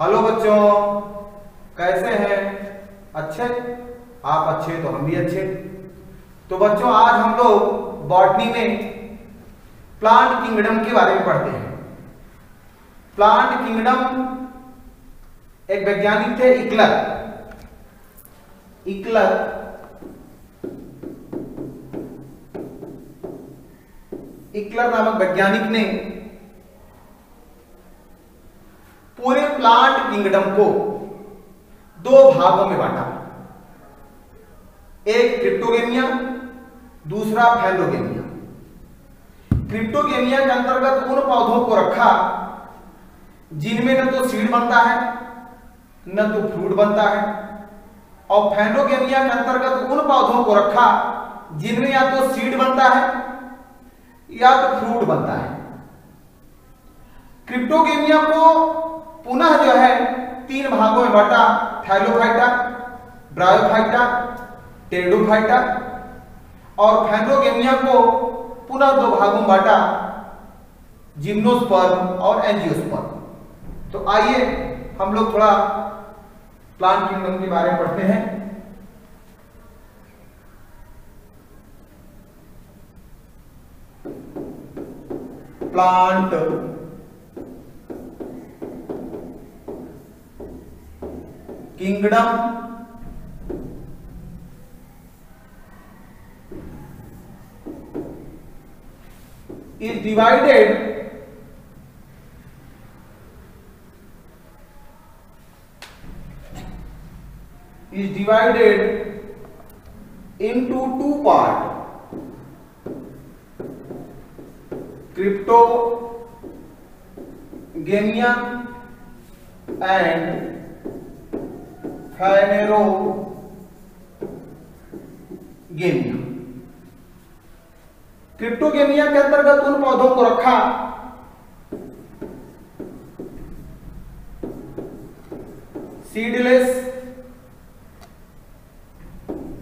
Hello बच्चों, कैसे हैं? अच्छे? आप अच्छे तो हम भी अच्छे। तो बच्चों, आज हम लोग बॉटनी में प्लांट किंगडम के बारे में पढ़ते हैं। प्लांट किंगडम एक वैज्ञानिक थे इकलर नामक वैज्ञानिक ने पूरे प्लांट किंगडम को दो भागों में बांटा। एक क्रिप्टोगेमिया, दूसरा फैलोगेमिया। क्रिप्टोगेमिया के अंतर्गत उन पौधों को रखा जिनमें न तो सीड बनता है न तो फ्रूट बनता है, और फैलोगेमिया के अंतर्गत उन पौधों को रखा जिनमें या तो सीड बनता है या तो फ्रूट बनता है। क्रिप्टोगेमिया को पुनः जो है तीन भागों में बांटा, थैलोफाइटा, ब्रायोफाइटा, टेरिडोफाइटा, और फैलोगेमिया को पुनः दो भागों में बांटा, जिम्नोस्पर्म और एंजियोस्पर्म। तो आइए हम लोग थोड़ा प्लांट किंगडम के बारे में पढ़ते हैं। Plant kingdom is divided into two parts: Cryptogamia and Phanerogamia। Cryptogamia के अंतर्गत उन पौधों को रखा seedless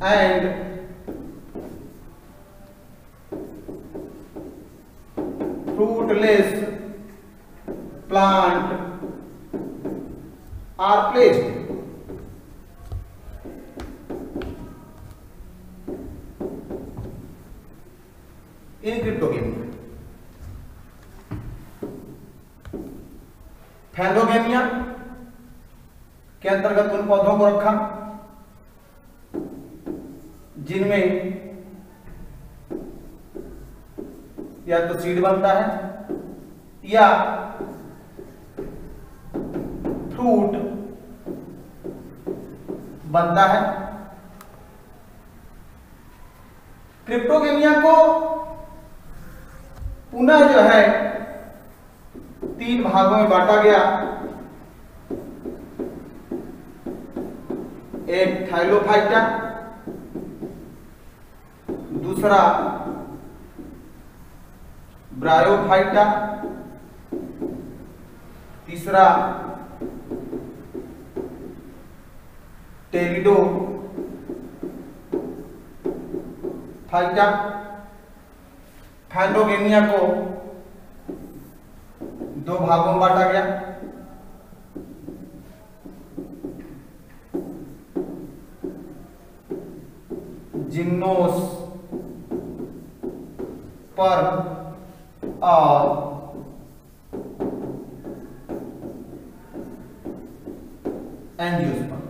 and fruitless plant are placed in cryptogamia. Phanerogamia के अंतर्गत उन पौधों को रखा जिनमें या तो सीड बनता है या फ्रूट बनता है। क्रिप्टोगेमिया को पुनः जो है तीन भागों में बांटा गया। एक थैलोफाइटा, दूसरा ब्रायोफाइटा, तीसरा टेरिडोफाइटा। फैलोगेमिया को दो भागों में बांटा गया। जिम्नोस्पर्म और एंजियोस्पर्म।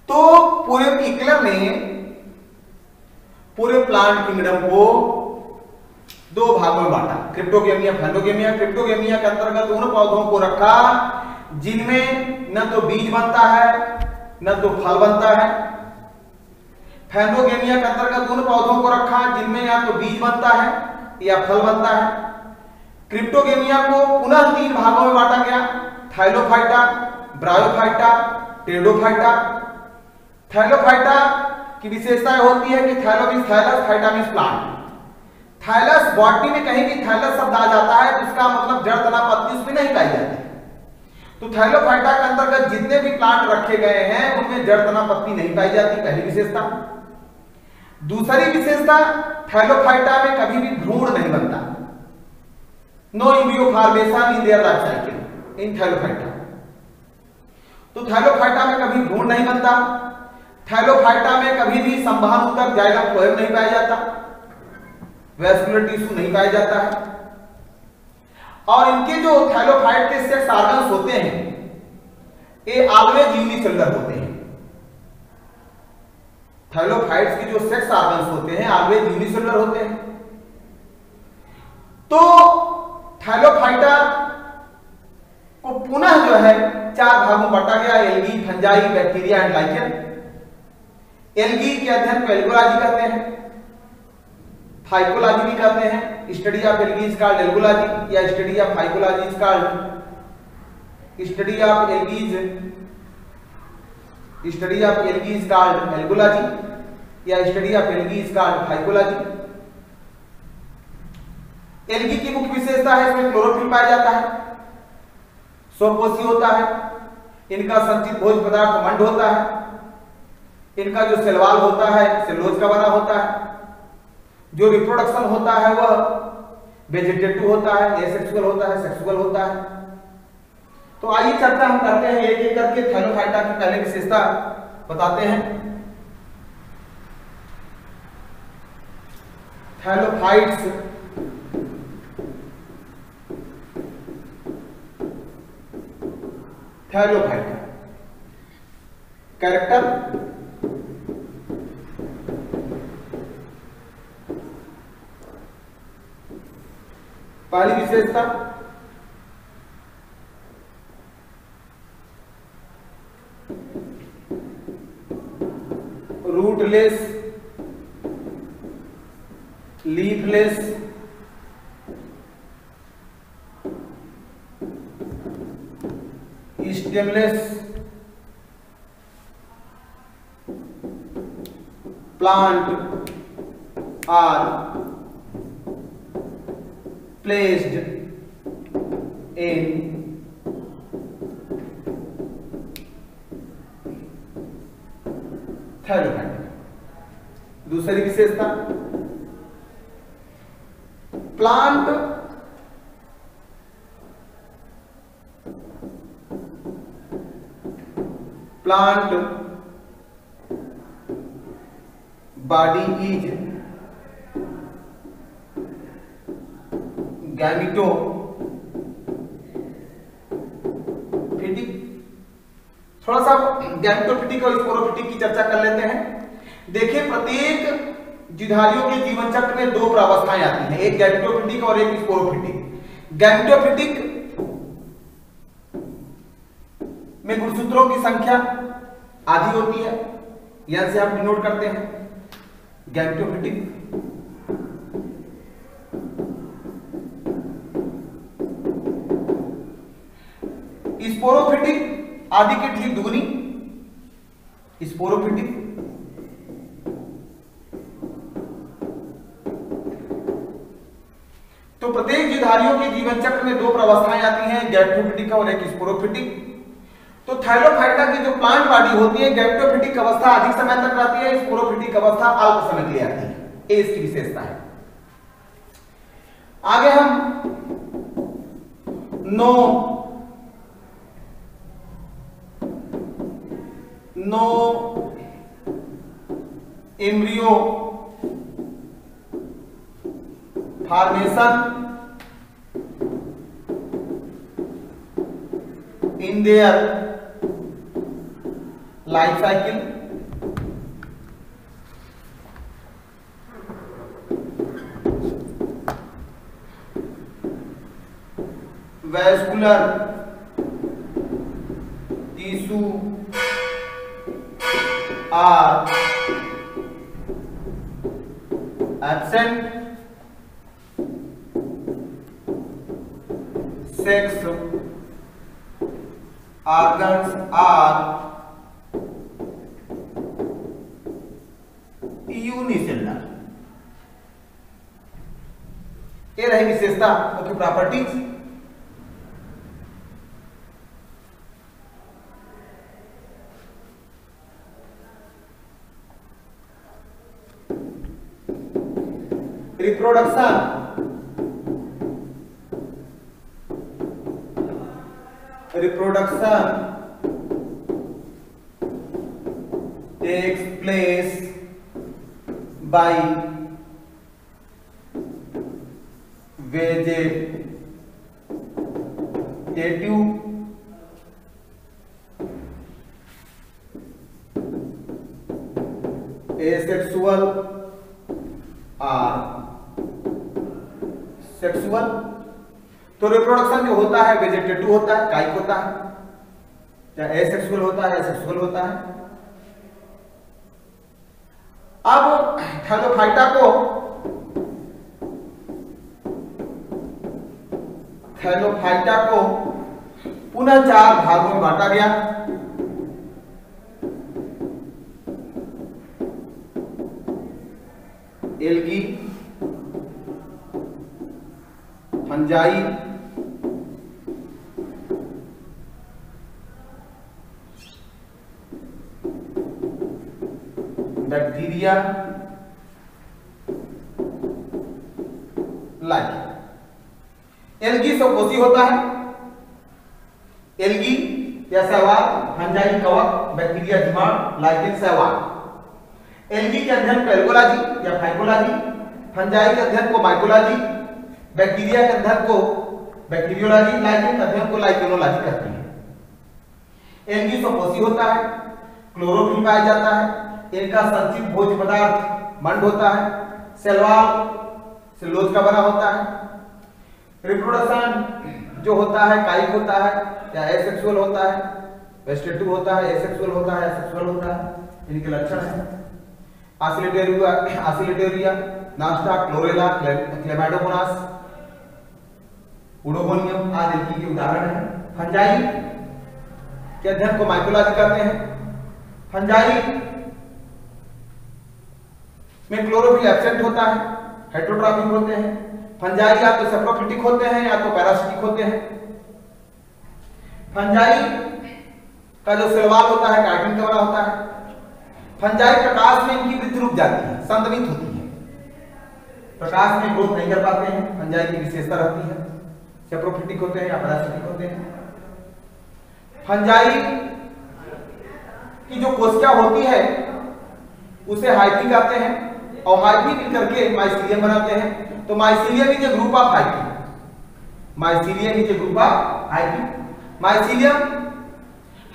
तो पूरे इकलर ने पूरे प्लांट किंगडम को दो भागों में बांटा, क्रिप्टोगेमिया, फैलोगेमिया। क्रिप्टोगेमिया के अंतर्गत उन पौधों को रखा जिनमें न तो बीज बनता है न तो फल बनता है। फैलोगेमिया के अंतर्गत उन पौधों को रखा जिनमें या तो बीज बनता है या फल बनता है। क्रिप्टोगेमिया को पुनः तीन भागों में बांटा गया: थैलोफाइटा, ब्रायोफाइटा, टेरिडोफाइटा। थैलोफाइटा की विशेषता होती है कि thallo means thallus, phyta means plant. Thallus botany में कहीं भी थैलस शब्द आ जाता है तो इसका मतलब जड़, तना, पत्ती उसमें नहीं पाई जाती। तो थैलोफाइटा के अंतर्गत जितने भी प्लांट रखे गए हैं उनमें जड़, तना, पत्ती नहीं पाई जाती, पहली विशेषता। दूसरी विशेषता, थैलोफाइटा में कभी भी भ्रूण नहीं बनता। No embryo formation in their life cycle in thallophyta. तो थैलोफाइटा में कभी भ्रूण नहीं बनता, थैलोफाइटा में कभी भी संवहन जाइलम फ्लोएम नहीं पाया जाता, वैस्कुलर टिश्यू नहीं पाया जाता है। और इनके जो थैलोफाइट के सेक्स ऑर्गन्स होते हैं ये ऑलवेज यूनिसेलुलर होते हैं। थैलोफाइट्स के जो सेक्स ऑर्गन्स होते हैं ऑलवेज यूनिसेलुलर होते हैं। तो थैलोफाइटा को पुनः जो है 4 भागों में बांटा गया, algae, fungi, bacteria and lichen. Algae के अध्ययन को एल्गोलॉजी कहते हैं, फाइकोलॉजी भी कहते हैं। Study of algae is called algology या study of phycology is called study of algaes, study of algae is called algology या study of algae is called phycology. Algae की मुख्य विशेषता है इसमें क्लोरोफिल पाया जाता है, स्वपोषी होता है, इनका संचित भोज्य पदार्थ मंड होता है, इनका जो सेलवाल होता है सेलुलोज का बना होता है, जो रिप्रोडक्शन होता है वह वेजिटेटिव होता है, एसेक्सुअल होता है, सेक्सुअल होता है। तो आइए चर्चा हम करते हैं एक एक करके थैलोफाइटा की पहले विशेषता बताते हैं। थैलोफाइट्स थैलोफाइटा कैरेक्टर, पहली विशेषता rootless, leafless, stemless plant are placed in thallophyta. दूसरी विशेषता प्लांट body is गैमेटोफिटिक। थोड़ा सा गैमेटोफिटिक और स्पोरोफिटिक की चर्चा कर लेते हैं। देखिए प्रत्येक जीवधारियों के जीवन चक्र में 2 प्रावस्थाएं आती हैं, एक गैमेटोफिटिक और एक स्पोरोफिटिक। गैमेटोफिटिक में गुणसूत्रों की संख्या आधी होती है, यहां से हम डिनोट करते हैं गैमेटोफिटिक। स्पोरोफिटिक आदि की ठीक दुगनी। स्पोरोफिटिक तो प्रत्येक जीवधारियों के जीवन चक्र में 2 प्रावस्थाएं आती हैं, गैमेटोफिटिक और एक स्पोरोफिटिक। तो थैलोफाइटा की जो प्लांट बॉडी होती है गैमेटोफिटिक अवस्था अधिक समय तक रहती है, स्पोरोफिटिक अवस्था अल्प समय के लिए आती है। ये इसकी विशेषता है। आगे हम no embryo formation in their life cycle, vascular tissue are absent, sex organs are unicellular। ये रही विशेषता मुख्य properties. Reproduction reproduction takes place by vegetative asexual or sexual. तो रिप्रोडक्शन जो होता है वेजिटेटिव होता है, कायिक होता है, या एसेक्सुअल होता है या सेक्सुअल होता है। अब थैलोफाइटा को पुनः 4 भागों में बांटा गया। Algae, fungi, bacteria, like. Algae सबकोशी होता है, एल्गी या शैवाल, फंजाई कवक, बैक्टीरिया जीवाणु, लाइकेन शैवाल। एल्गी के अध्ययन को एल्गोलॉजी या फाइकोलॉजी, फंजाई के अध्ययन को माइकोलॉजी, बैक्टीरिया के अध्ययन को बैक्टीरियोलॉजी, लाइकेन के अध्ययन को लाइकेनोलॉजी कहते हैं। एल्गी सबकोशी होता है, क्लोरोफिल पाया जाता है, इनका संचित भोज्य पदार्थ मंड होता है, शैवाल सेलुलोज का बना होता है। रिप्रोडक्शन जो होता है कायिक होता है या एसेक्सुअल होता है, वेजिटेटिव होता है, एसेक्सुअल होता है, सेक्सुअल होता है। इनके लक्षण हैं आसिलेटेरिया, नास्टा, क्लोरेला, क्लेमाइडोमोनास, उडोगोनियम आदि एल्गी के उदाहरण हैं। फंजाई के अध्ययन को माइकोलॉजी कहते हैं। फंजाई में क्लोरोफिल एब्सेंट होता है, हेटेरोट्रॉपिक होते हैं। फंजाई या तो सेप्रोफिटिक होते हैं या तो पैरासिटिक होते हैं। फंजाई का जो शैवाल होता है काइटिन का बना होता है। फंजाई प्रकाश में इनकी वृद्धि रुक जाती है, संतमित होती है, प्रकाश में ग्रोथ नहीं कर पाते हैं। फंजाई की विशेषता रहती है, सेप्रोफिटिक होते हैं या पैरासिटिक होते हैं। फंजाई की जो कोशिका होती है उसे हाइफी कहते हैं और हाइफी मिलकर के माइसीलियम बनाते हैं। तो mycelium is a group of hyphae, mycelium is a group of hyphae. Mycelium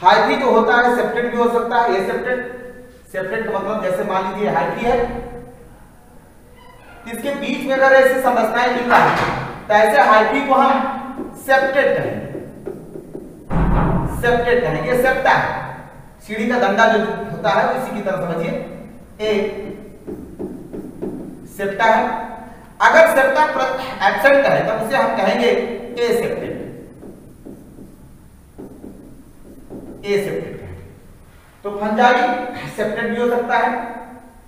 hyphae जो होता है सेप्टेट भी हो सकता है, एसेप्टेट। सेप्टेट का मतलब जैसे मान लीजिए हाइफी है, इसके बीच में अगर ऐसी संरचनाएं मिल रहा है तो ऐसे हाइफी को हम सेप्टेट कहेंगे, सेप्टेट कहेंगे। सेप्टा है, सीढ़ी का डंडा जो होता है इसी की तरह समझिए, ए सेप्टा है। अगर सेप्टा एब्सेंट है तब उसे हम कहेंगे एसेप्टेट, एसेप्टेट कहेंगे। तो फंजाई सेप्टेट भी हो सकता है।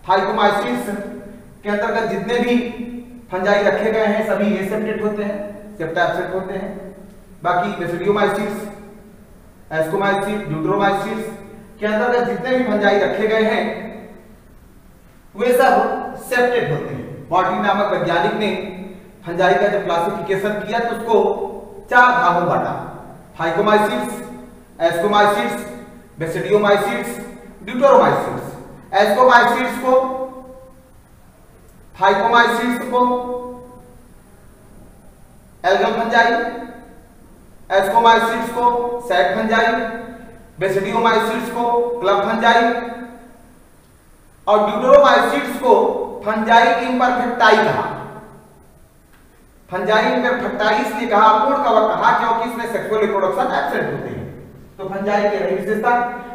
फाइकोमाइसिस के अंतर्गत जितने भी फंजाई रखे गए हैं सभी एसेप्टेट होते हैं, सेप्टा एब्सेंट होते हैं। बाकी बेसिडियोमाइसिस, एस्कोमाइसिस, ड्यूटेरोमाइसिस के अंतर्गत जितने भी फंजाई रखे गए हैं वे सब सेप्टेट होते हैं। बॉटनी नामक वैज्ञानिक ने फंजाई का जब क्लासिफिकेशन किया तो उसको 4 भागों में बांटा, फाइकोमाइसिस, एस्कोमाइसिस, बेसिडियोमाइसिस, ड्यूटेरोमाइसिस। एस्कोमाइसिस को, फाइकोमाइसिस को एल्गल फंजाई, एस्कोमाइसिस को सैक फंजाई, बेसिडियोमाइसिस को क्लब फंजाई और ड्यूटेरोमाइसिस को फंजाई इम्परफेक्टाई कहा। फंजाई इम्परफेक्टाई इसलिए कहा, अपूर्ण कवक कहा क्योंकि इसमें सेक्सुअल रिप्रोडक्शन एब्सेंट होते हैं। तो फंजाई की रही विशेषता।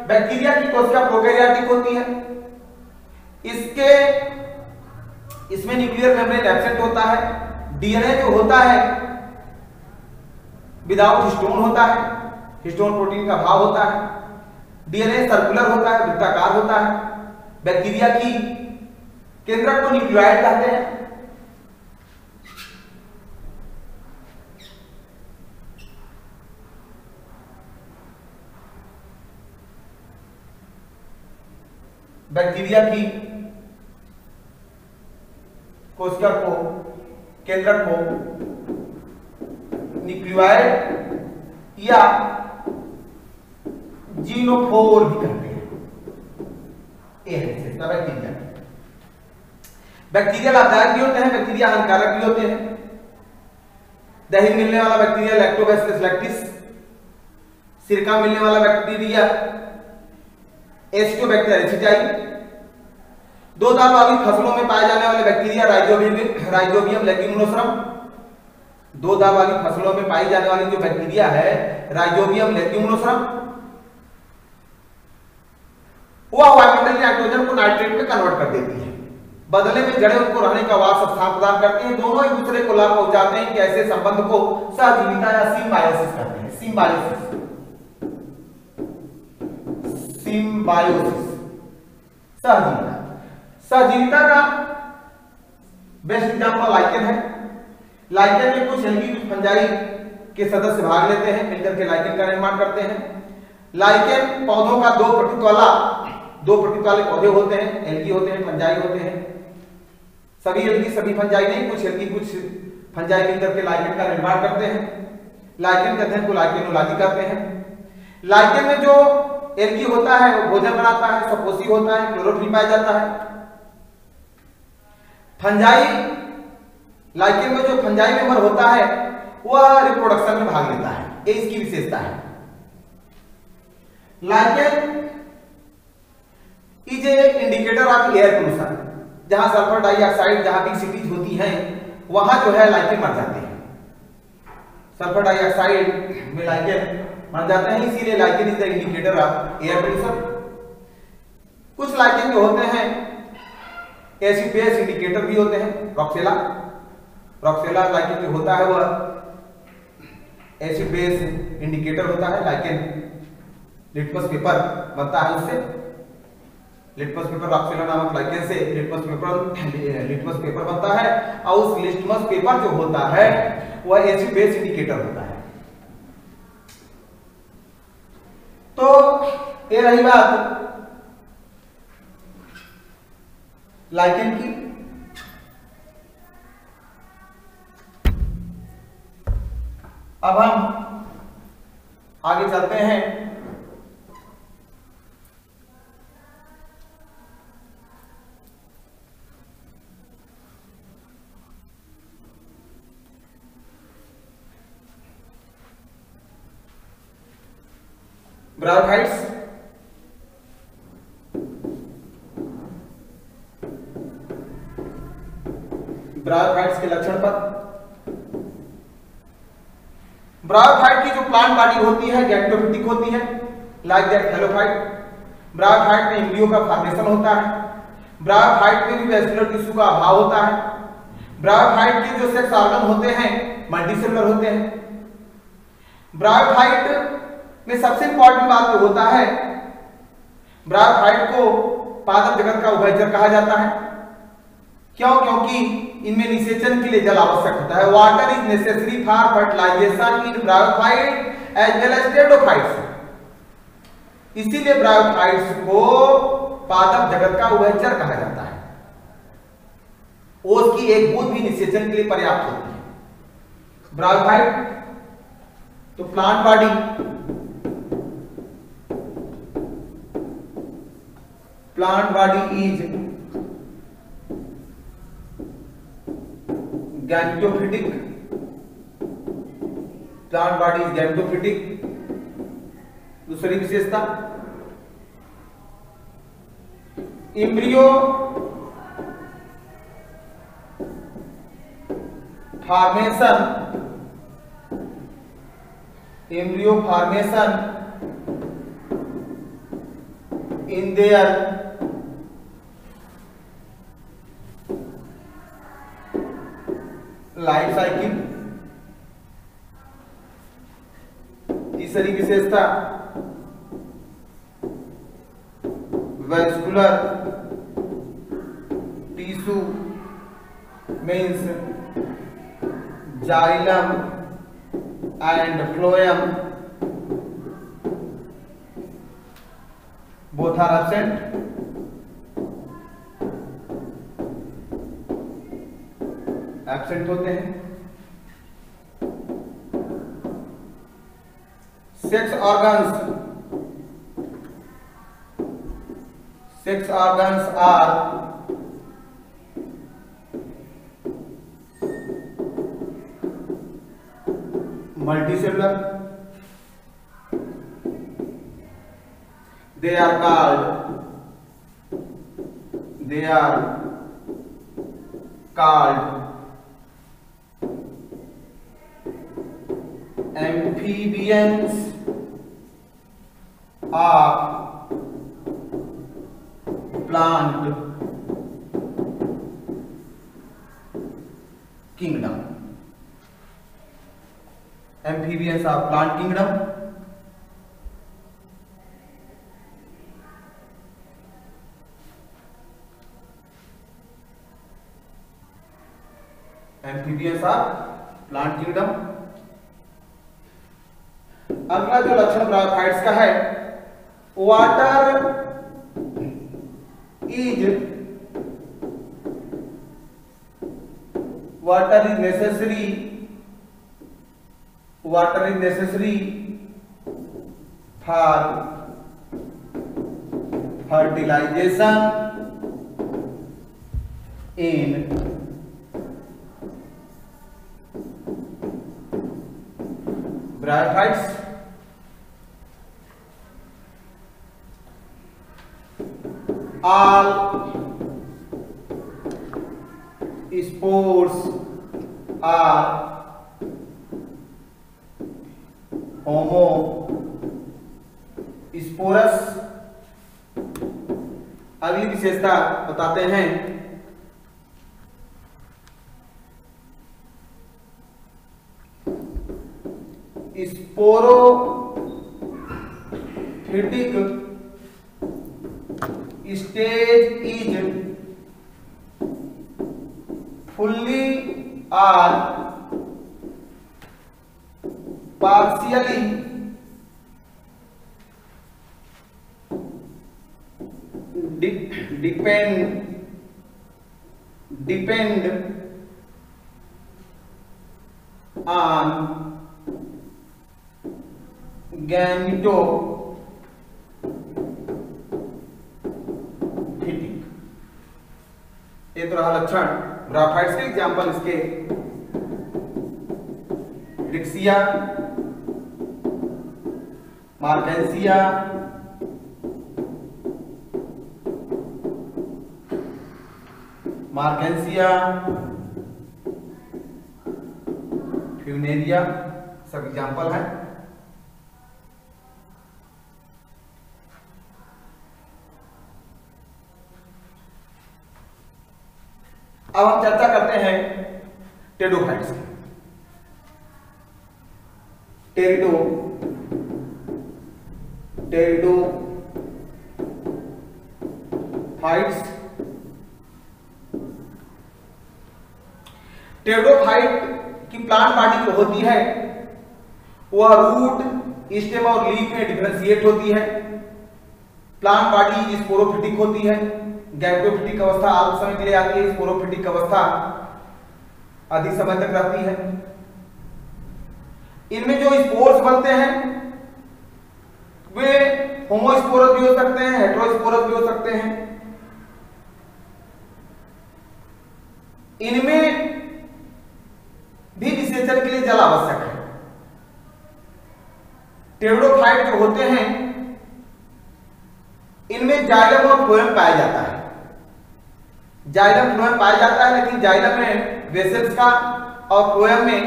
बैक्टीरिया की कोशिका प्रोकैरियोटिक होती है, इसमें न्यूक्लियर मेम्ब्रेन एब्सेंट होता है। डीएनए जो होता है विदाउट हिस्टोन होता है, हिस्टोन प्रोटीन का अभाव होता है। डीएनए सर्कुलर होता है, वृत्ताकार होता है। बैक्टीरिया की केंद्रक को न्यूक्लियोइड कहते हैं। बैक्टीरिया की कोशिका को केंद्रक को न्यूक्लियोइड या जीनोफोर भी कहते हैं। ये है विशेषता बैक्टीरिया। बैक्टीरिया लाभदायक भी होते हैं, बैक्टीरिया हानिकारक भी होते हैं। दही मिलने वाला बैक्टीरिया लैक्टोबैसिलस लैक्टिस, सिरका मिलने वाला बैक्टीरिया एसिडोबैक्टर एसिटाई, दो दाल वाली फसलों में पाए जाने वाले बैक्टीरिया राइजोबियम लेग्यूमिनोसरम, दो दाल वाली फसलों में पाई जाने वाली जो बैक्टीरिया है राइजोबियम लेग्यूमिनोसरम, वह वायुमंडलीय नाइट्रोजन को नाइट्रेट में कन्वर्ट कर देती है। बदले में जड़ें उनको रहने का वास स्थान प्रदान करती हैं। दोनों एक दूसरे को लाभ पहुंचाते हैं कि ऐसे संबंध को सहजीविता या सिम्बायोसिस कहते हैं। सिम्बायोसिस सहजीविता। सहजीविता का बेस्ट एग्जांपल लाइकेन है। लाइकेन में कुछ एल्गी कुछ फंजाई के सदस्य भाग लेते हैं, मिलकर के लाइकेन का निर्माण करते हैं। लाइकेन पौधों का दो प्रकृति वाले पौधे होते हैं, एल्गी होते हैं, फंजाई होते हैं। सभी एल्गी सभी फंजाई नहीं, कुछ एल्गी कुछ फंजाई मिलकर के लाइकेन का निर्माण करते हैं। लाइकेन के अध्ययन को लाइकेनोलॉजी कहते हैं। लाइकेन में जो एल्गी होता है वो भोजन बनाता है, सपोषी होता है, क्लोरोफिल पाया जाता है। फंजाई लाइकेन में जो फंजाई मेंबर होता है वह रिप्रोडक्शन में भाग लेता है, ये इसकी विशेषता है। Lichen is a indicator of air pollution. जहां सल्फर डाइऑक्साइड जहां भी सिटीज होती हैं वहां जो है लाइकेन मर जाते हैं। सल्फर डाइऑक्साइड में लाइकेन मर जाते हैं, इसीलिए lichen is the indicator of air pollution. कुछ लाइकेन जो होते हैं एसिड बेस इंडिकेटर भी होते हैं। रॉक्सेला लाइकेन जो होता है वह एसिड बेस इंडिकेटर होता है। लाइकेन लिटमस पेपर बनता है उससे। लिटमस पेपर रॉक्सेला नामक लाइकेन से लिटमस पेपर बनता है और उस लिटमस पेपर जो होता है वह एसिड बेस इंडिकेटर होता है। तो ये रही बात लाइकेन की। अब हम आगे चलते हैं ब्रायोफाइट्स। ब्रायोफाइट्स के लक्षण पर। ब्रायोफाइट की जो प्लांट बॉडी होती है गैक्टोफिटिक होती है, लाइक दैट थैलोफाइट। ब्रायोफाइट में एम्ब्रियो का फॉर्मेशन होता है। ब्रायोफाइट में भी वैस्कुलर टिश्यू का अभाव होता है। ब्रायोफाइट के जो सेक्स ऑर्गन होते हैं मल्टीसेलुलर होते हैं। ब्रायोफाइट में सबसे इंपॉर्टेंट बात जो होता है, ब्रायोफाइट को पादप जगत का उभयचर कहा जाता है। क्यों? क्योंकि इनमें निषेचन के लिए जल आवश्यक होता है। Water is necessary for fertilisation in bryophyte as well as pteridophytes. इसीलिए ब्रायोफाइट्स को पादप जगत का उभयचर कहा जाता है। ओस की एक बूंद भी निषेचन के लिए पर्याप्त होती है। ब्रायोफाइट तो plant body, plant body is gametophytic. Plant body is gametophytic. दूसरी विशेषता embryo formation in their life cycle. तीसरी विशेषता vascular tissue means xylem and phloem both are absent. Absent होते हैं। Sex organs 6 organs are multicellular. They are called amphibians of plant kingdom. Amphibians of plant kingdom. Amphibians of plant kingdom. अगला जो लक्षण bryophytes का है, water is necessary for fertilisation in bryophytes. All spores are homosporous. अगली विशेषता बताते हैं, sporophytic stage is fully or partially depend on gametophytic. ये तो रहा लक्षण ब्रायोफाइट्स के. एग्जाम्पल इसके रिक्सिया, मार्केंसिया, फ्यूनेरिया सब एग्जाम्पल है. अब हम चर्चा करते हैं टेरिडोफाइट्स की. टेरिडोफाइट की प्लांट बॉडी जो होती है वह रूट, स्टेम और लीफ में डिफरेंशिएट होती है. प्लांट बॉडी स्पोरोफिटिक होती है. गैमेटोफिटिक अवस्था अल्प समय के लिए आती है. स्पोरोफिटिक अवस्था अधिक समय तक रहती है. इनमें जो स्पोर्स बनते हैं वे होमोस्पोरस भी हो सकते हैं, हेटेरोस्पोरस भी हो सकते हैं. इनमें भी निषेचन के लिए जल आवश्यक है. टेरिडोफाइट जो होते हैं इनमें जाइलम और फ्लोएम पाया जाता है. जाइलम फ्लोएम पाया जाता है, लेकिन जाइलम में वेसल्स का और फ्लोएम में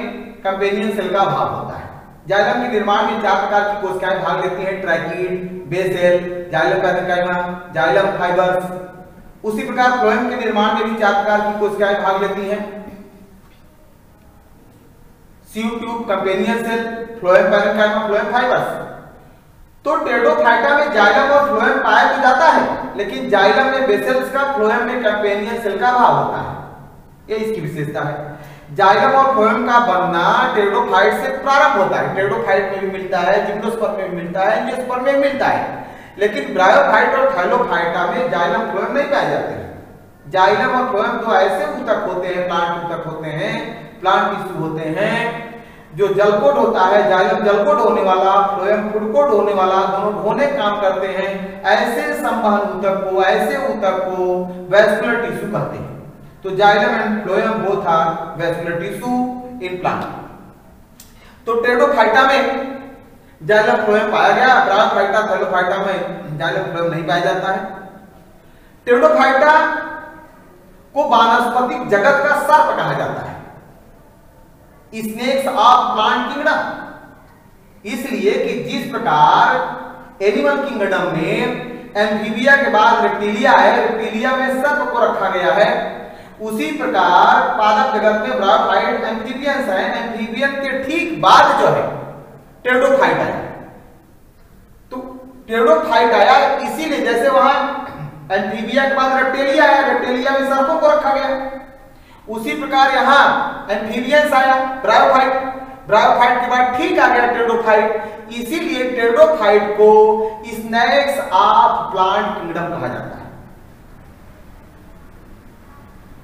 कंपेनियन सेल का अभाव होता है. जाइलम के निर्माण में 4 प्रकार की कोशिकाएं भाग लेती हैं: tracheid, vessel, xylem parenchyma, xylem fibres. उसी प्रकार फ्लोएम के निर्माण में भी 4 प्रकार की कोशिकाएं भाग लेती हैं: sieve tube, companion cell, phloem parenchyma, phloem fibres. तो टेरिडोफाइटा में जाइलम और फ्लोएम पाया तो जाता है, लेकिन जाइलम में बेसेल्स का, फ्लोएम में कंपेनियन सेल का अभाव होता है. ये इसकी विशेषता है. जाइलम और फ्लोएम का बनना टेरिडोफाइट से प्रारंभ होता है. टेरिडोफाइट में भी मिलता है, जिम्नोस्पर्म में भी मिलता है, एंजियोस्पर्म में भी मिलता है. लेकिन ब्रायोफाइट और थाइलोफाइटा में जाइलम फ्लोएम नहीं पाए जाते हैं. जाइलम और फ्लोएम तो ऐसे ऊतक होते हैं, प्लांट ऊतक होते हैं, प्लांट टिश्यू होते हैं जो जल कोट होता है, जाइलम जल कोट होने वाला, फ्लोएम फूड कोट होने वाला, दोनों ढोने काम करते हैं। ऐसे संवहन ऊतक को, ऐसे ऊतक को वैस्कुलर टिश्यू कहते हैं। तो xylem and phloem both are vascular tissue in plant. तो टेरिडोफाइटा में जाइलम फ्लोएम पाया गया, ब्रायोफाइटा थैलोफाइटा में जाइलम फ्लोएम नहीं पाया जाता है। टेरिडोफाइटा को वानस्पतिक जगत का सर्प कहा जाता है, स्नेक्स ऑफ प्लांट किंगडम, इसलिए कि जिस प्रकार एनिमल किंगडम में एम्फीबिया के बाद रेप्टिलिया है, रेप्टिलिया में सर्प को रखा गया है, उसी प्रकार पादप जगत में ब्रायोफाइट एम्फीबियंस है, एम्फीबियन के ठीक बाद जो है टेरिडोफाइट आया। तो टेरिडोफाइट आया इसीलिए, जैसे वहां एम्फीबिया के बाद रेप्टिलिया आया, रेप्टिलिया में सर्पों को रखा गया, उसी प्रकार यहां एम्फीबियंस आया, ब्रायोफाइट, ब्रायोफाइट के बाद ठीक आ गया टेरिडोफाइट, इसीलिए टेरिडोफाइट को स्नेक्स ऑफ प्लांट किंगडम कहा जाता है।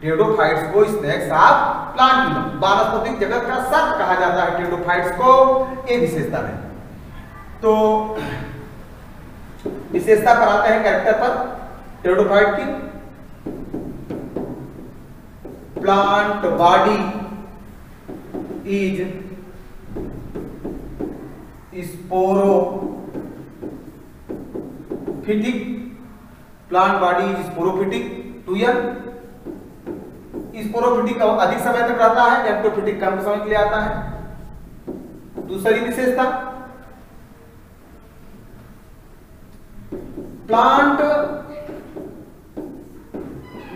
टेरिडोफाइट्स को स्नेक्स ऑफ प्लांट किंगडम, वानस्पतिक जगत का सर्प कहा जाता है टेरिडोफाइट्स को, एक विशेषता है। तो विशेषता पर आते हैं, कैरेक्टर पर टेरिडोफाइट की। Plant body is sporophytic, plant body is sporophytic two year. Sporophytic अधिक समय तक रहता है, एप्टोफिटिक कम समय के लिए आता है। दूसरी विशेषता, plant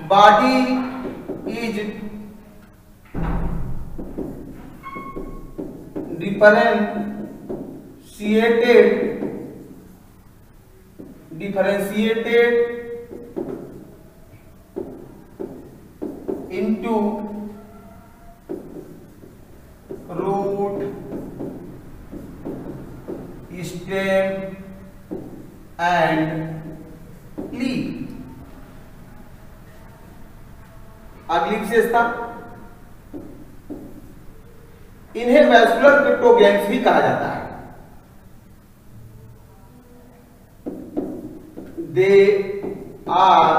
body is differentiated into root, stem and leaf। अगली विशेषता, इन्हें वैस्कुलर क्रिप्टोगेम्स भी कहा जाता है। They are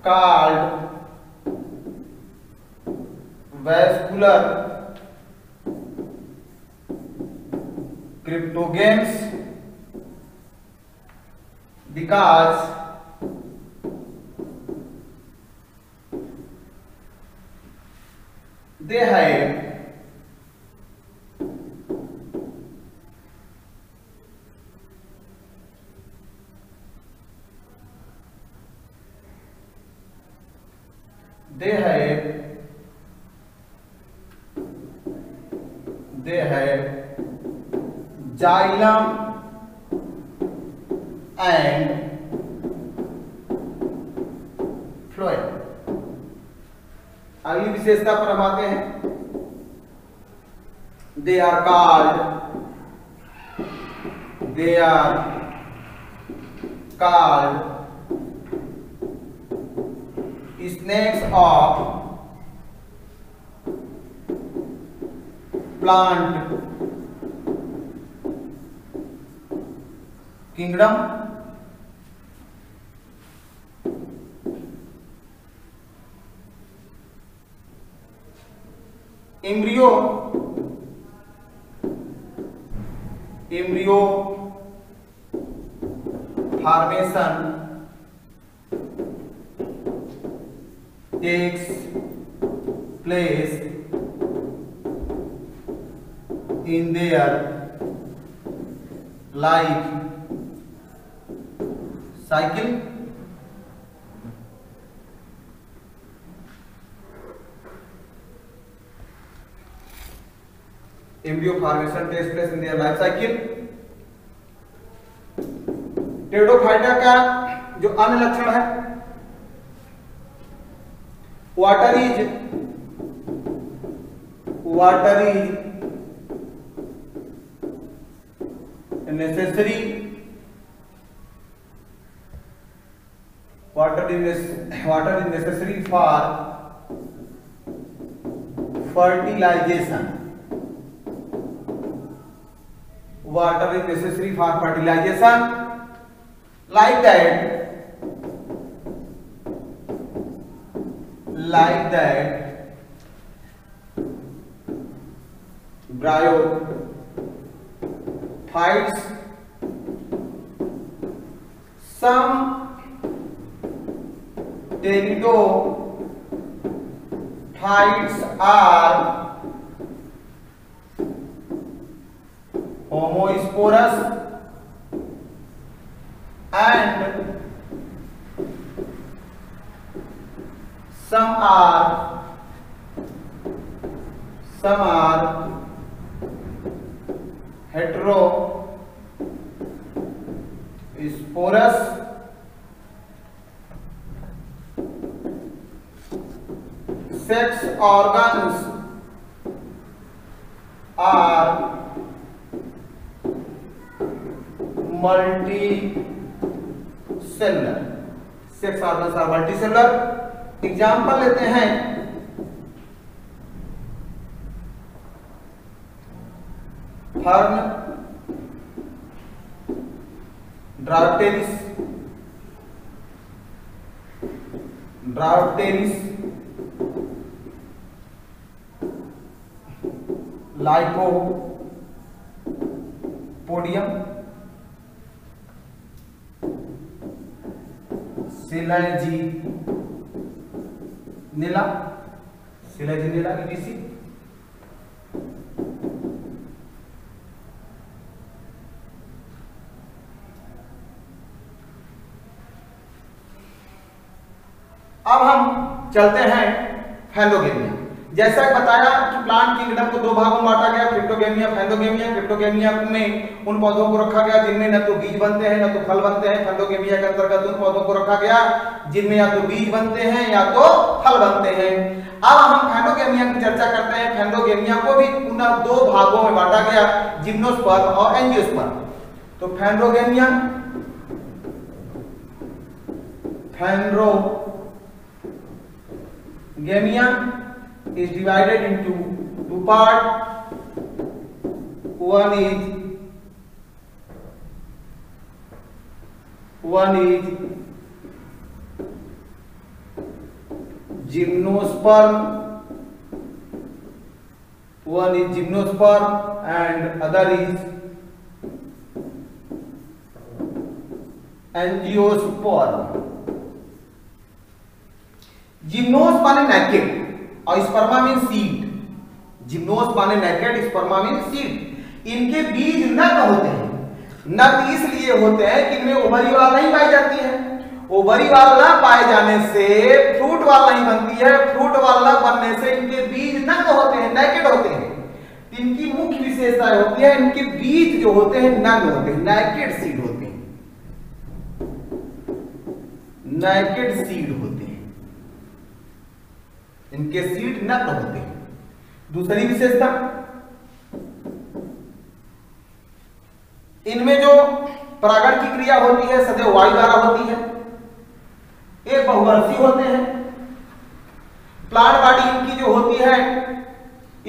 called vascular cryptogams because they have xylem and phloem। अगली विशेषता पर हम आते हैं, they are called snakes of plant kingdom. Embryo formation takes place in their life cycle। embryo formation takes place in their life cycle। Pteridophyta का जो अन्य लक्षण है, water is necessary, water is necessary for fertilization. Water is necessary for fertilization. Like that bryophytes, some pteridophytes are homosporous and some are heterosporous. Sex organs are multicellular. Sex organs are multicellular. Example लेते हैं, fern, Dryopteris, lycopodium, सिलेजिनिला, ETC. अब हम चलते हैं फैलोगेमिया। जैसा बताया कि plant kingdom को दो भागों में बांटा गया, क्रिप्टोगेमिया, फैलोगेमिया। क्रिप्टोगेमिया में उन पौधों को रखा गया जिनमें न तो बीज बनते हैं न तो फल बनते हैं। फैलोगेमिया के अंतर्गत उन पौधों को रखा गया जिनमें या तो बीज बनते हैं या तो फल बनते हैं। अब हम फैलोगेमिया की चर्चा करते हैं। फैलोगेमिया को भी पुनः दो भागों में बांटा गया, जिम्नोस्पर्म और एंजियोस्पर्म। तो फैलोगेमिया is divided into two parts. One is gymnosperm, and other is angiosperm. जिम्नोस माने नेकेड और स्पर्मा मीन सीड। जिम्नोस माने नेकेड, स्पर्मा मीन सीड। इनके बीज नग्न होते हैं। नग्न इसलिए होते हैं कि इनमें ओवरी वाल नहीं पाई जाती है। ओवरी वाल ना पाए जाने से फ्रूट वाल नहीं बनती है। फ्रूट वाल ना बनने से इनके बीज नग्न होते हैं, नेकेड होते हैं। इनकी मुख्य विशेषता होती है इनके बीज जो होते हैं नग्न होते हैं, नेकेड सीड होते हैं, नेकेड सीड होते हैं। इनके सीड नग्न होते हैं। दूसरी विशेषता, इनमें जो परागण की क्रिया होती है सदैव वायु द्वारा होती है। ये बहुवर्षीय होते हैं। प्लांट बॉडी इनकी जो होती है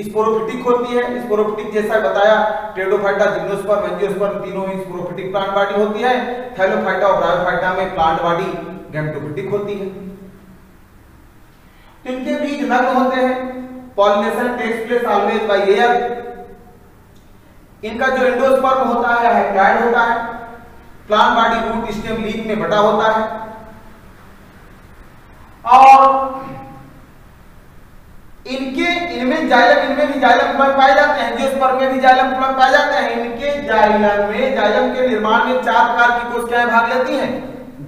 स्पोरोफिटिक होती है। स्पोरोफिटिक जैसा बताया, टेरिडोफाइटा, जिम्नोस्पर्म, एंजियोस्पर्म तीनों में स्पोरोफिटिक प्लांट बॉडी होती है। थैलोफाइटा और ब्रायोफाइटा में प्लांट बॉडी गैमेटोफिटिक होती है। इनके बीज नग्न होते हैं। Pollination takes place always by air. इनका जो एंडोस्पर्म होता है हैप्लॉइड होता है। Plant body root stem leaf में बटा होता है। और इनमें जाइलम, इनमें भी जाइलम प्लांट पाए जाते हैं। एंजियोस्पर्म में भी जाइलम प्लांट पाए जाते हैं। इनके जाइलम के निर्माण में 4 प्रकार की कोशिकाएं भाग लेती हैं।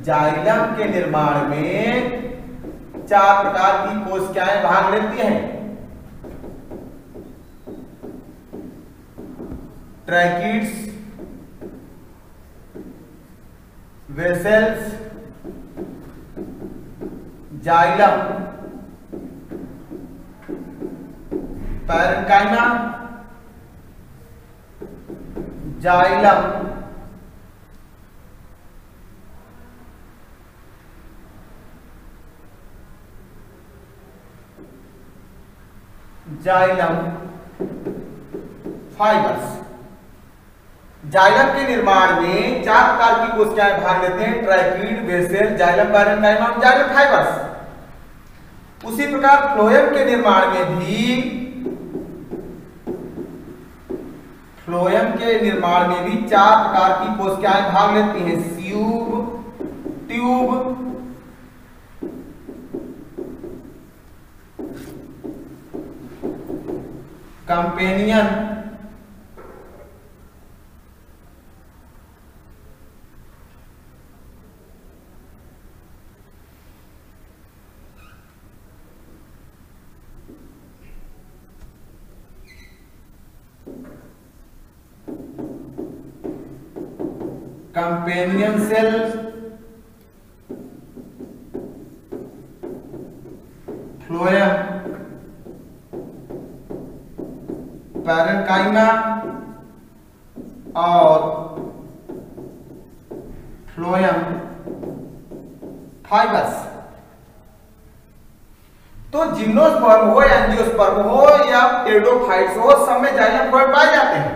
जाइलम के निर्माण में 4 प्रकार की कोशिकाएं भाग लेती हैं। Tracheids, vessels, xylem, parenchyma, xylem, xylem fibres. Xylem के निर्माण में 4 प्रकार की कोशिकाएं भाग लेते हैं, ट्रैकीड, बेसेल, जाइलम पैरेन्काइमा और जाइलम फाइबर्स। उसी प्रकार फ्लोएम के निर्माण में भी 4 प्रकार की कोशिकाएं भाग लेती हैं, sieve, tube, companion cell, phloem, parenchyma और फ्लोएम फाइबर्स। तो जिम्नोस्पर्म हो या एंजियोस्पर्म हो या टेरिडोफाइट्स हो, सब में जाइलम फ्लोएम पाए जाते हैं।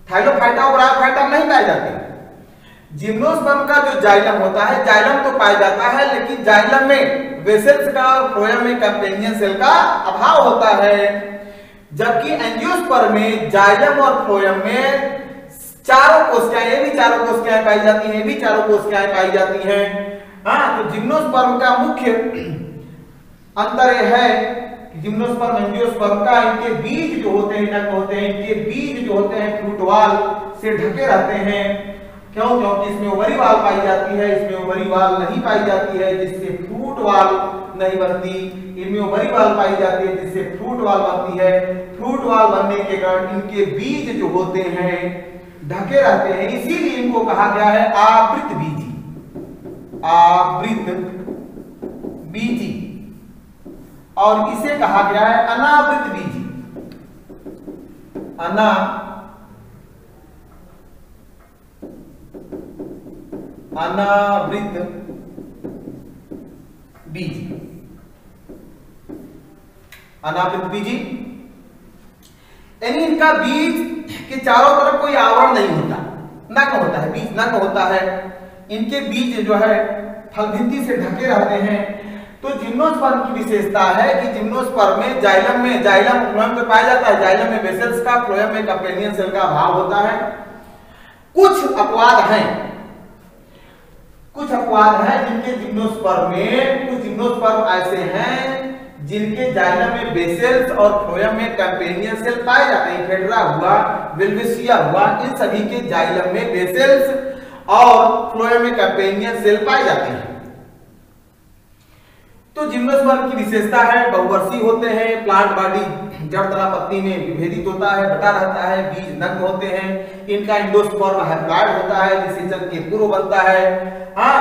थाइलोफाइटा और ब्रायोफाइटा नहीं पाए जाते। जिम्नोस्पर्म का जो जाइलम होता है, जाइलम तो पाया जाता है, लेकिन जाइलम में वेसल्स का और फ्लोएम में कंपेनियन सेल का अभाव होता है। जबकि एंजियोस्पर्म में जाइलम और फ्लोएम में चारों कोशिकाएं, ये भी चारों कोशिकाएं पाई जाती हैं, ये भी चारों कोशिकाएं पाई जाती हैं। हाँ, तो जिम्नोस्पर्म का मुख्य अंतर यह है कि जिम्नोस्पर्म एंजियोस्पर्म का इनके बीज जो होते हैं, इनके बीज जो होते हैं फ्रूट वाल से ढके रहते हैं। क्यों? क्योंकि इसमें ओवरी वाल पाई जाती है, इसमें ओवरी वाल नहीं पाई जाती है, जिससे फ्रूट वाल नहीं बनती। इनमें ओवरी वाल पाई जाती है, जिससे फ्रूट वाल बनती है। फ्रूट वाल बनने के कारण इनके बीज जो होते हैं ढके रहते हैं, इसीलिए इनको कहा गया है आवृत बीजी। आवृत बीजी। और इसे कहा गया है अनावृत बीजी। अनावृत बीजी। अनावृत बीजी यानी इनका बीज के चारों तरफ कोई आवरण नहीं होता, नग्न होता है, बीज नग्न होता है। इनके बीज जो है फलभित्ति से ढके रहते हैं। तो जिम्नोस्पर्म की विशेषता है कि जिम्नोस्पर्म में जाइलम फ्लोएम पे पाया जाता है, जाइलम में वेसल्स का, फ्लोएम में कंपेनियन सेल का अभाव होता है। कुछ अपवाद हैं जिनके जिम्नोस्पर्म में, कुछ जिम्नोस्पर्म ऐसे हैं जिनके जाइलम में बेसेल्स और फ्लोएम में कंपेनियन सेल पाए जाते हैं। फेडरा हुआ, विल्विसिया हुआ, इन सभी के जाइलम में बेसेल्स और फ्लोएम में कंपेनियन सेल पाए जाते हैं। तो जिम्नोस्पर्म की विशेषता है बहुवर्षीय होते हैं, प्लांट बॉडी जड़ तना पत्ती में विभेदित होता है, बटा रहता है, बीज नग्न होते हैं। इनका एंडोस्पर्म हैप्लॉइड होता है, निषेचन के पूर्व बनता है। हाँ,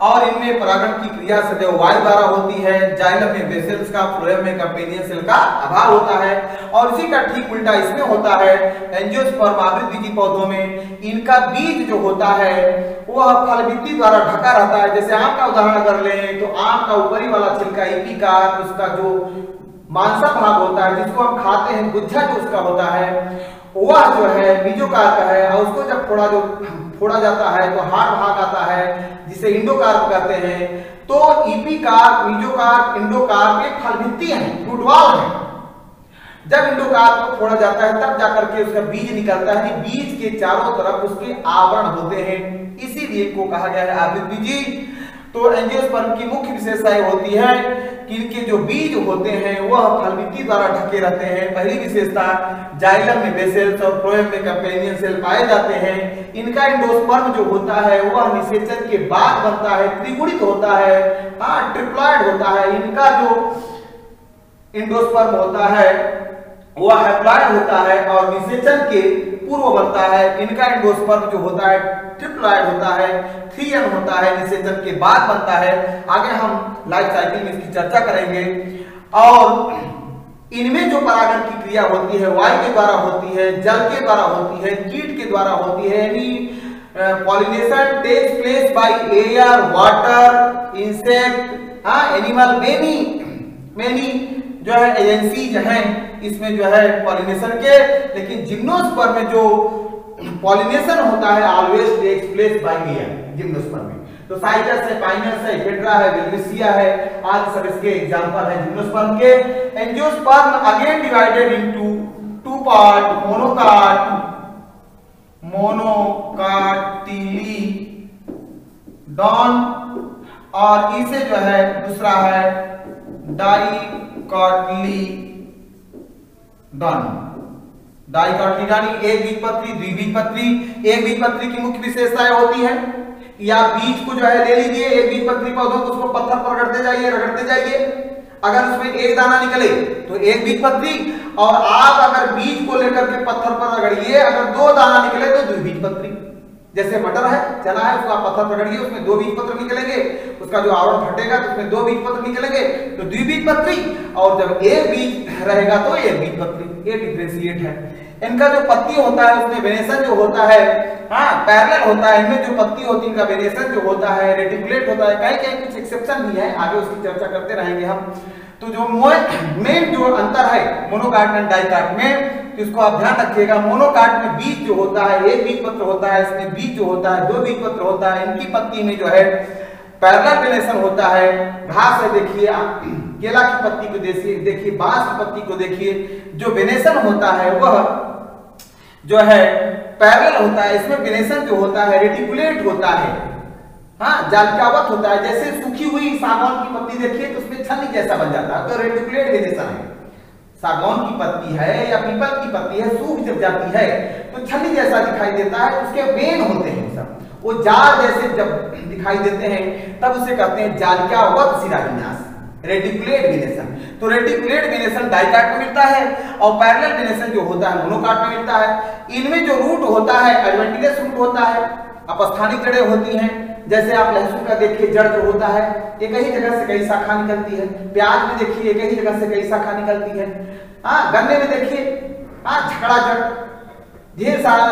और इनमें परागण की क्रिया सदैव वायु द्वारा होती है। जाइलम में वेसल्स का, फ्लोएम में कंपेनियन सेल का अभाव होता है। और इसी का ठीक उल्टा इसमें होता है। एंजियोस्पर्म आवृत बीजी पौधों में इनका बीज जो होता है वह फलभित्ति द्वारा ढका रहता है। जैसे आम का उदाहरण अगर लें तो आम का ऊपरी वाला छिलका एपिकार, उसका जो मांसा भाग होता है जिसको हम खाते हैं, गुच्छा जो उसका होता है वह जो है बीजोकार्प है। और उसको जब फोड़ा जाता है तो हार्ड भाग आता है जिसे इंडोकार्प कहते हैं। तो एपिकार्प, बीजोकार्प, इंडोकार्प एक फलभित्ति है, फ्रूट वाल है। जब इंडोकार्प को फोड़ा जाता है तब जाकर के उसका बीज निकलता है। बीज के चारों तरफ उसके आवरण होते हैं, इसीलिए इनको कहा गया है आवृत बीजी। तो एंजियोस्पर्म की मुख्य विशेषता होती है कि इनके जो बीज होते हैं वह फलभित्ति द्वारा ढके रहते हैं। पहली विशेषता, जाइलम में बेसेल्स और फ्लोएम में कंपेनियन सेल पाए जाते हैं। इनका एंडोस्पर्म जो होता है वह निषेचन के बाद बनता है, त्रिगुणित होता है, हाँ ट्रिप्लॉइड होता है। इनका जो एंडोस्पर्म होता है वह हैप्लॉइड होता है और निषेचन के पूर्व बनता है। इनका एंडोस्पर्म जो होता है ट्रिप्लॉइड होता है, 3n होता है, निषेचन के बाद बनता है। आगे हम लाइफ साइकिल में इसकी चर्चा करेंगे। और इनमें जो परागण की क्रिया होती है वायु के द्वारा होती है, जल के द्वारा होती है, कीट के द्वारा होती है। यानी pollination takes place by air, water, insect, animal, many जो है एजेंसीज हैं इसमें जो है पॉलिनेशन के, लेकिन जिम्नोस्पर्म में जो पॉलिनेशन होता है always takes place by male gymnosperm में। तो साइटस है, पाइनस है, हेड्रा है, वेलविसिया है, आज सब इसके एग्जांपल है जिम्नोस्पर्म के। Angiosperm again divided into two part, monocotyledon और इसे जो है दूसरा है डाइकोटिलीडॉन। एक बीजपत्री, द्विबीजपत्री। एक बीजपत्री की मुख्य विशेषताएं होती है या बीज को जो है ले लीजिए, एक बीजपत्री पौधों को उसको पत्थर पर रगड़ते जाइए। अगर उसमें एक दाना निकले तो एक बीजपत्री, और आप अगर बीज को लेकर के पत्थर पर रगड़िए, अगर दो दाना निकले तो द्विबीजपत्री। जैसे मटर है, चना है, उसको आप पत्थर पर रगड़िए, उसमें दो बीजपत्र निकलेंगे, उसका जो आवरण फटेगा तो उसमें दो बीजपत्र निकलेंगे, तो द्विबीजपत्री। और जब एक बीज रहेगा तो एक बीजपत्री। ये डिफरेंशिएट है। इनका जो पत्ती होता है उसमें वेनेशन जो होता है पैरेलल होता है। इनमें जो पत्ती होती है इनका वेनेशन जो होता है रेटिकुलेट होता है। कहीं कुछ एक्सेप्शन भी है, आगे उसकी चर्चा करते रहेंगे हम। तो जो मेन जो अंतर है मोनोकाट एंड डाइकाट में, तो इसको आप ध्यान रखिएगा। मोनोकाट में बीज जो होता है एक बीजपत्र होता है, इसमें बीज जो होता है दो बीजपत्र होता है। इनकी पत्ती में जो है पैरेलल वेनेशन होता है। घास है, देखिए केला की पत्ती को देखिए, बांस की पत्ती को देखिए, जो वेनेशन होता है वह जो है पैरेलल होता है। इसमें वेनेशन जो होता है रेटिकुलेट होता है, जालिकावत होता है। जैसे सूखी हुई सागौन की पत्ती देखिए तो उसमें छन्नी जैसा बन जाता है, तो रेटिकुलेट वेनेशन है। सागौन की पत्ती है या पीपल की पत्ती है, सूख जब जाती है तो छन्नी जैसा दिखाई देता है। उसके वेन होते हैं सब, वो जाल जैसे जब दिखाई देते हैं तब उसे कहते हैं जालिकावत शिराविन्यास, रेटिकुलेट वेनेशन। तो रेटिकुलेट वेनेशन डाइकाट में मिलता है और पैरेलल वेनेशन जो होता है मोनोकाट में मिलता है। इनमें जो रूट होता है एडवेंटिलेस रूट होता है, अपस्थानिक जड़ें होती हैं। जैसे आप लहसुन का देखिए जड़ जो होता है एक ही जगह से कई शाखा निकलती है। प्याज में देखिए एक ही जगह से कई शाखा निकलती है। गन्ने में देखिए झकड़ा जड़, ढेर सारा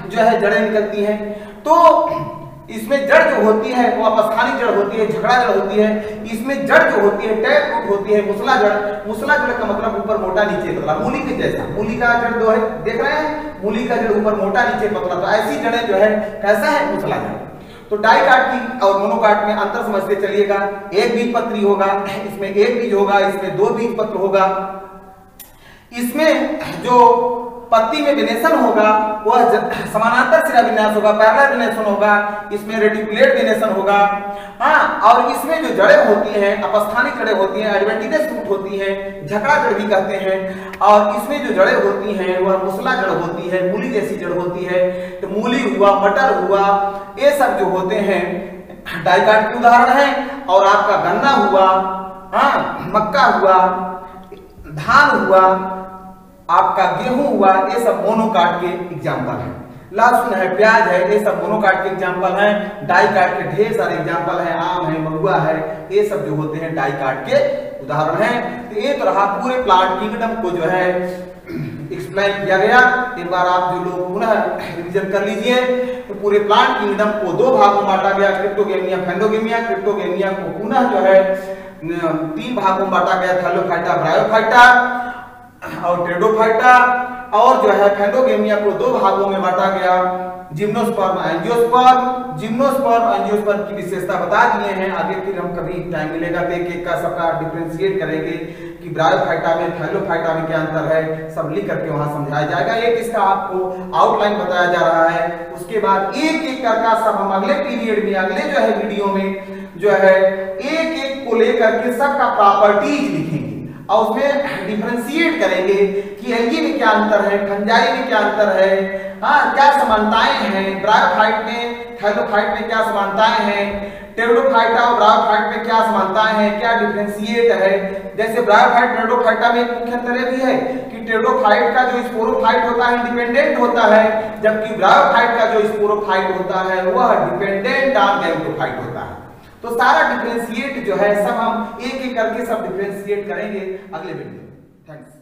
जो है जड़ें निकलती हैं। तो इसमें जड़ जो होती है वो अपस्थानिक जड़ होती है, झगड़ा जड़ होती है। इसमें जड़ जो होती है टैप रूट होती है, मुसला जड़। मुसला जड़ का मतलब ऊपर मोटा नीचे पतला, मूली के जैसा। मूली का जड़ जो है देख रहे हैं, मूली का जड़ ऊपर मोटा नीचे पतला, तो ऐसी जड़ें जो है कैसा है मुसला जड़। तो डाइकाट की और मोनोकाट में अंतर समझते चलिएगा। एक बीजपत्री होगा, इसमें एक बीज होगा, इसमें दो बीजपत्र होगा। इसमें जो पत्ती में वेनेशन होगा वह समानांतर शिराविन्यास होगा, पैरेलल वेनेशन होगा। इसमें रेटिकुलेट वेनेशन होगा। और इसमें जो जड़ें होती हैं अपस्थानिक जड़ें होती हैं, एडवेंटिलेस रूट होती हैं, झकड़ा जड़ भी कहते हैं। और इसमें जो जड़ें होती हैं वह मुसला जड़ होती है, मूली जैसी जड़ होती है। तो मूली हुआ, मटर हुआ, ये सब जो होते हैं डाइकाट के उदाहरण हैं। और आपका गन्ना हुआ, मक्का हुआ, धान हुआ, आपका गेहूं हुआ, ये सब मोनोकाट के एग्जाम्पल हैं। लहसुन है, प्याज है, ये सब मोनोकाट के एग्जाम्पल हैं। डाइकाट के ढेर सारे एग्जाम्पल हैं, आम है, महुआ है, ये सब जो होते हैं डाइकाट के उदाहरण हैं। तो ये तो रहा पूरे प्लांट किंगडम को जो है एक्सप्लेन किया गया। एक बार आप जो लोग पुनः रिवीजन कर लीजिए। तो पूरे प्लांट किंगडम को दो भागों में बांटा गया, क्रिप्टोगेमिया, फैंडोगेमिया। क्रिप्टोगेमिया को पुनः जो है तीन भागों में बांटा गया, थैलोफाइटा, ब्रायोफाइटा और टेरोडोफाइटा। और जो है फैंडोगेमिया को दो भागों में बांटा गया, जिम्नोस्पर्म, एंजियोस्पर्म। जिम्नोस्पर्म, एंजियोस्पर्म की विशेषता बता दिए हैं। आगे फिर हम कभी टाइम मिलेगा तो एक एक का सबका डिफरेंशिएट करेंगे कि ब्रायोफाइटा में, थैलोफाइटा में क्या अंतर है, सब लिख करके वहां समझाया जाएगा। एक इसका आपको आउटलाइन बताया जा रहा है। उसके बाद एक एक करके सब हम अगले पीरियड में, अगले जो है वीडियो में जो है एक एक को लेकर के सबका प्रॉपर्टीज लिखेंगे और उसमें डिफरेंशिएट करेंगे कि एल्गी में क्या अंतर है, फंजाई में क्या अंतर है, क्या समानताएं हैं, ब्रायोफाइट में, थैलोफाइट में क्या समानताएं हैं, टेरोडोफाइटा और ब्रायोफाइट में क्या समानताएं हैं, क्या डिफरेंशिएट है। जैसे ब्रायोफाइट टेरोडोफाइटा में एक मुख्य अंतर यह भी है कि टेरोडोफाइट का जो स्पोरोफाइट होता है इंडिपेंडेंट होता है, जबकि ब्रायोफाइट का जो स्पोरोफाइट होता है वह डिपेंडेंट ऑन गैमेटोफाइट होता है। तो सारा डिफरेंशिएट जो है सब हम एक एक करके सब डिफरेंशिएट करेंगे अगले वीडियो में। थैंक्स।